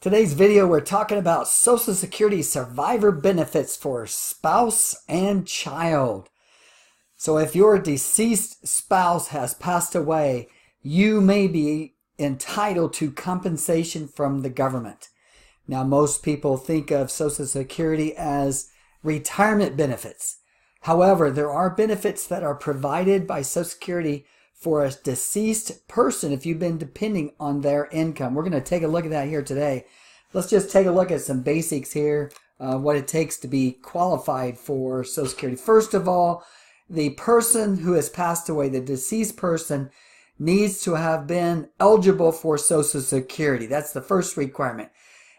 Today's video, we're talking about Social Security survivor benefits for spouse and child. So if your deceased spouse has passed away, you may be entitled to compensation from the government. Now, most people think of Social Security as retirement benefits. However, there are benefits that are provided by Social Security for a deceased person if you've been depending on their income. We're going to take a look at that here today. Let's just take a look at some basics here, what it takes to be qualified for Social Security. First of all, the person who has passed away, the deceased person, needs to have been eligible for Social Security. That's the first requirement.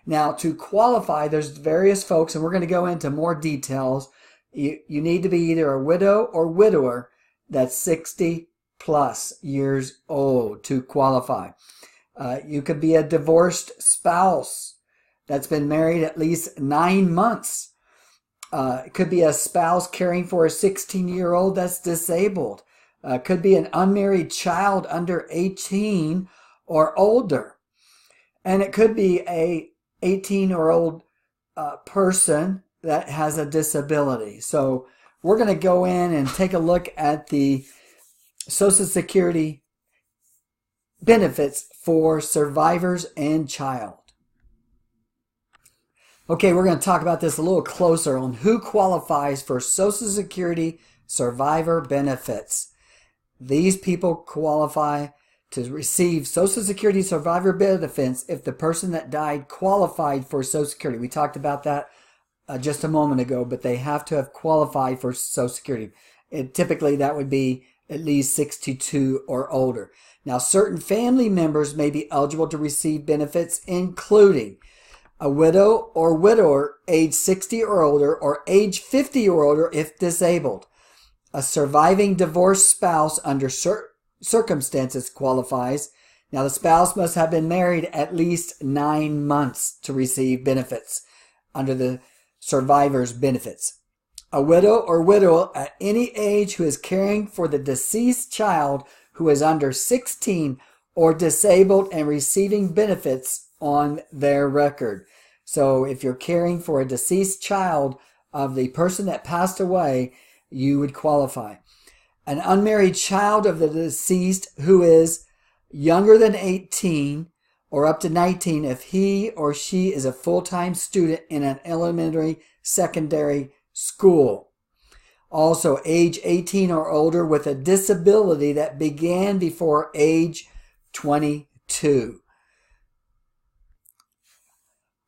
Now, to qualify, there's various folks, and we're going to go into more details. You need to be either a widow or widower that's 60 plus years old to qualify. You could be a divorced spouse that's been married at least 9 months. It could be a spouse caring for a 16-year-old that's disabled. Could be an unmarried child under 18 or older. And it could be a 18-year-old person that has a disability. So we're going to go in and take a look at the Social Security benefits for survivors and child. Okay, we're going to talk about this a little closer on who qualifies for Social Security survivor benefits. These people qualify to receive Social Security survivor benefits if the person that died qualified for Social Security. We talked about that just a moment ago, but they have to have qualified for Social Security. Typically, that would be at least 62 or older. Now, certain family members may be eligible to receive benefits, including a widow or widower age 60 or older, or age 50 or older if disabled. A surviving divorced spouse under certain circumstances qualifies. Now, the spouse must have been married at least 9 months to receive benefits under the survivor's benefits. A widow or widower at any age who is caring for the deceased child who is under 16 or disabled and receiving benefits on their record. So if you're caring for a deceased child of the person that passed away, you would qualify. An unmarried child of the deceased who is younger than 18 or up to 19 if he or she is a full-time student in an elementary, secondary school. Also, age 18 or older with a disability that began before age 22.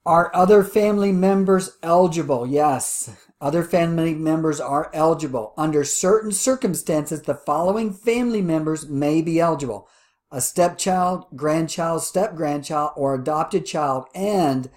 Are other family members eligible? Yes, other family members are eligible. Under certain circumstances, the following family members may be eligible: a stepchild, grandchild, step-grandchild, or adopted child, and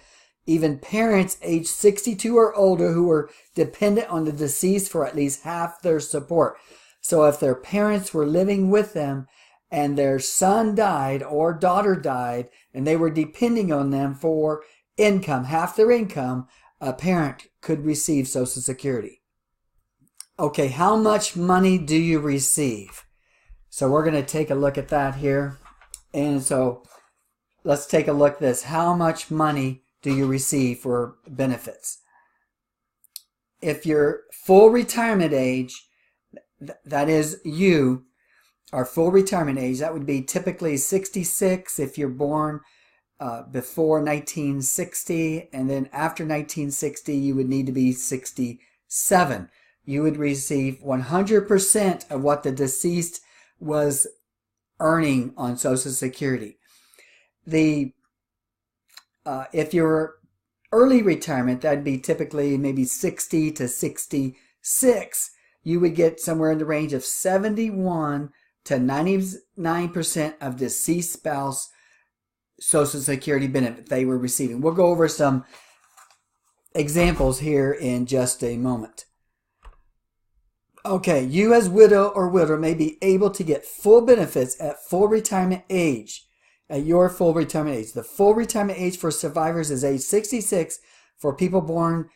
even parents age 62 or older who were dependent on the deceased for at least half their support. So if their parents were living with them and their son died or daughter died and they were depending on them for income, half their income, a parent could receive Social Security. Okay, how much money do you receive? So we're going to take a look at that here. And so let's take a look at this. How much money do you receive for benefits? If you're full retirement age, that is you are full retirement age, that would be typically 66 if you're born before 1960, and then after 1960 you would need to be 67. You would receive 100% of what the deceased was earning on Social Security. If you're early retirement, that'd be typically maybe 60 to 66. You would get somewhere in the range of 71 to 99% of deceased spouse Social Security benefit they were receiving. We'll go over some examples here in just a moment. Okay, you as widow or widower may be able to get full benefits at full retirement age. At your full retirement age. The full retirement age for survivors is age 66 for people born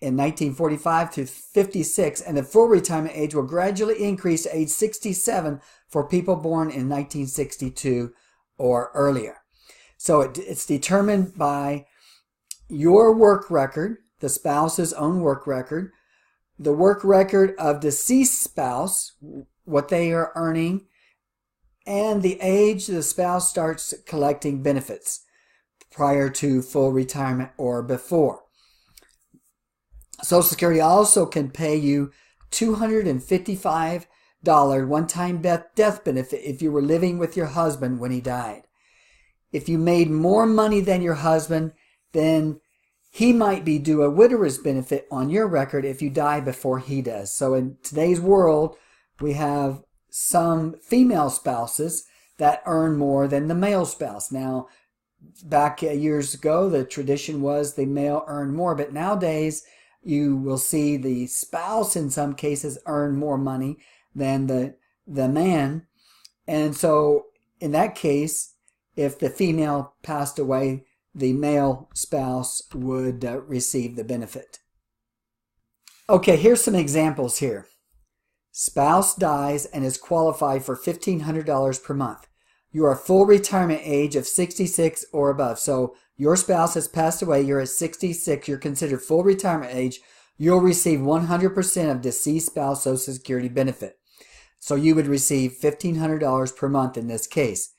in 1945 to 56, and the full retirement age will gradually increase to age 67 for people born in 1962 or earlier. So it's determined by your work record, the spouse's own work record, the work record of deceased spouse, what they are earning, and the age the spouse starts collecting benefits prior to full retirement or before. Social Security also can pay you $255 one-time death benefit if you were living with your husband when he died. If you made more money than your husband, then he might be due a widower's benefit on your record if you die before he does. So in today's world, we have some female spouses that earn more than the male spouse. Now, back years ago, the tradition was the male earned more, but nowadays you will see the spouse in some cases earn more money than the man. And so in that case, if the female passed away, the male spouse would receive the benefit. Okay, here's some examples here. Spouse dies and is qualified for $1,500 per month. You are full retirement age of 66 or above. So your spouse has passed away, you're at 66, you're considered full retirement age, you'll receive 100% of deceased spouse Social Security benefit. So you would receive $1,500 per month in this case.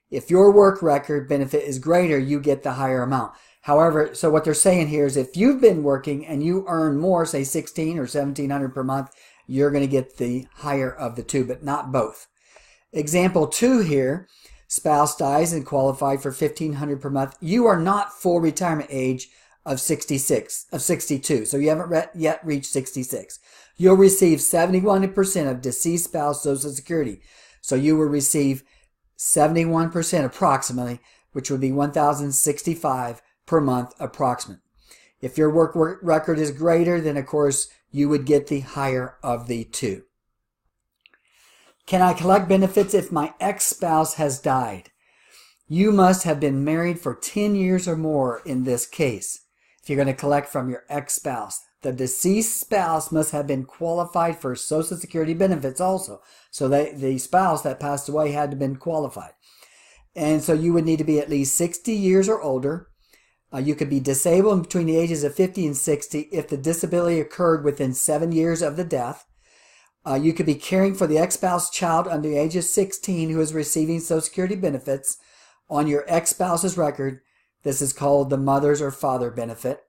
If your work record benefit is greater, you get the higher amount. However, so what they're saying here is if you've been working and you earn more, say $1,600 or $1,700 per month, you're going to get the higher of the two, but not both. Example 2 here, spouse dies and qualified for $1,500 per month. You are not full retirement age of 62, so you haven't yet reached 66. You'll receive 71% of deceased spouse Social Security. So you will receive 71% approximately, which would be $1,065 per month approximate. If your work record is greater, then of course you would get the higher of the two. Can I collect benefits if my ex-spouse has died? You must have been married for 10 years or more in this case if you're going to collect from your ex-spouse. The deceased spouse must have been qualified for Social Security benefits also. So the spouse that passed away had to have been qualified. And so you would need to be at least 60 years or older. You could be disabled between the ages of 50 and 60 if the disability occurred within 7 years of the death. You could be caring for the ex-spouse child under the age of 16 who is receiving Social Security benefits on your ex-spouse's record. This is called the mother's or father benefit.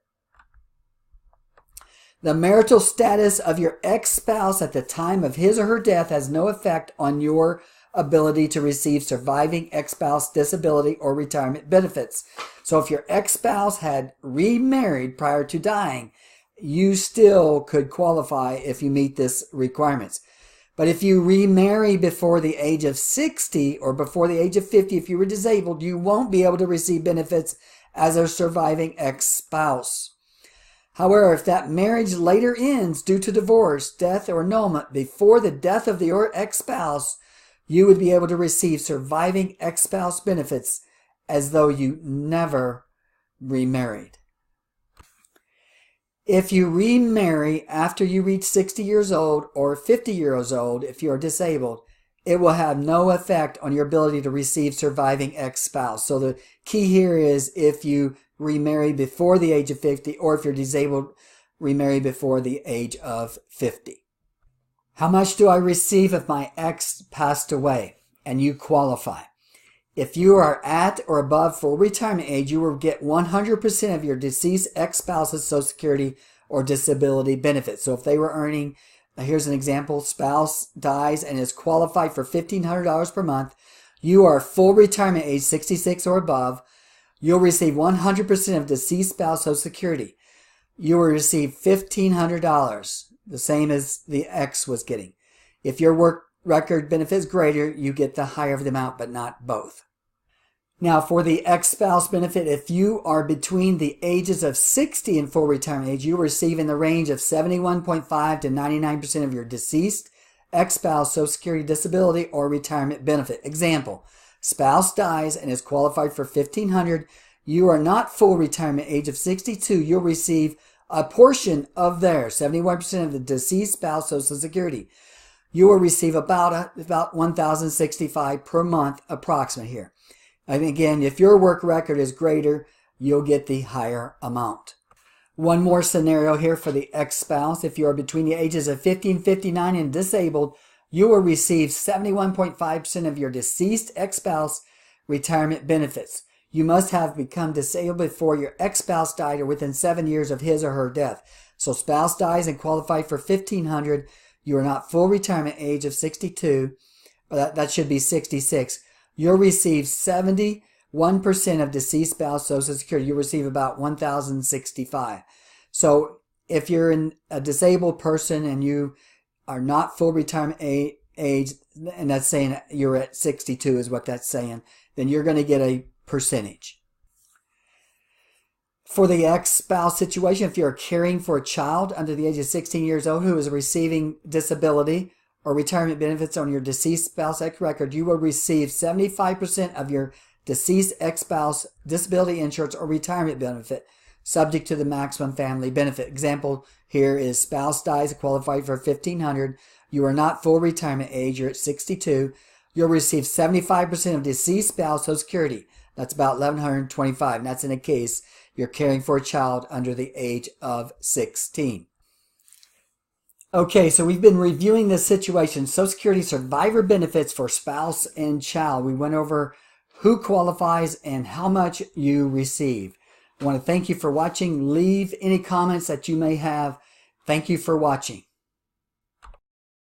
The marital status of your ex-spouse at the time of his or her death has no effect on your ability to receive surviving ex-spouse disability or retirement benefits. So if your ex-spouse had remarried prior to dying, you still could qualify if you meet this requirements. But if you remarry before the age of 60 or before the age of 50, if you were disabled, you won't be able to receive benefits as a surviving ex-spouse. However, if that marriage later ends due to divorce, death, or annulment before the death of your ex-spouse, you would be able to receive surviving ex-spouse benefits as though you never remarried. If you remarry after you reach 60 years old or 50 years old, if you are disabled, it will have no effect on your ability to receive surviving ex-spouse. So the key here is if you remarry before the age of 50 or if you're disabled, remarry before the age of 50. How much do I receive if my ex passed away and you qualify? If you are at or above full retirement age, you will get 100% of your deceased ex-spouse's Social Security or disability benefits. So if they were earning, here's an example, spouse dies and is qualified for $1,500 per month, you are full retirement age 66 or above, you'll receive 100% of deceased spouse Social Security. You will receive $1,500, the same as the ex was getting. If your work record benefit is greater, you get the higher of the amount, but not both. Now, for the ex-spouse benefit, if you are between the ages of 60 and full retirement age, you receive in the range of 71.5 to 99% of your deceased ex-spouse Social Security disability or retirement benefit. Example, spouse dies and is qualified for $1,500. You are not full retirement age of 62. You'll receive a portion of their 71% of the deceased spouse Social Security. You will receive about $1,065 per month approximate here. And again, if your work record is greater you'll get the higher amount. One more scenario here for the ex-spouse. If you are between the ages of 50 and 59 and disabled, you will receive 71.5% of your deceased ex-spouse retirement benefits. You must have become disabled before your ex-spouse died or within 7 years of his or her death. So spouse dies and qualify for $1,500. You are not full retirement age of 62. That should be 66. You'll receive 71% of deceased spouse Social Security. You'll receive about $1,065. So if you're a disabled person and you are not full retirement age, and that's saying you're at 62 is what that's saying, then you're going to get a percentage. For the ex-spouse situation, if you're caring for a child under the age of 16 years old who is receiving disability or retirement benefits on your deceased spouse ex record, you will receive 75% of your deceased ex-spouse disability insurance or retirement benefit, subject to the maximum family benefit. Example here is spouse dies, qualified for $1,500. You are not full retirement age. You're at 62. You'll receive 75% of deceased spouse Social Security. That's about $1,125. And that's in a case you're caring for a child under the age of 16. Okay, so we've been reviewing this situation, Social Security survivor benefits for spouse and child. We went over who qualifies and how much you receive. I want to thank you for watching. Leave any comments that you may have. Thank you for watching.